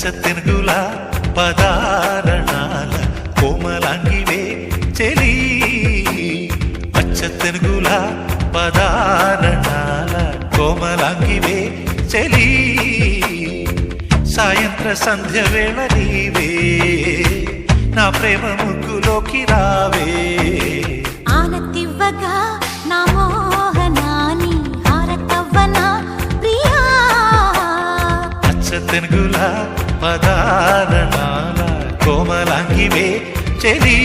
తెనుగుల పదారణాల కోమలాంగివే చెలి అచ్చ తెనుగుల పదారణాల కోమలాంగివే చెలి సాయంత్ర సంధ్య వేళ నీవే నా ప్రేమ ముగ్గులోకి రావే ఆనతివ్వగా నా మోహనాని హారతవ్వనా ప్రియా అచ్చ తెనుగుల పదారణాల కోమలాంగివే చెలి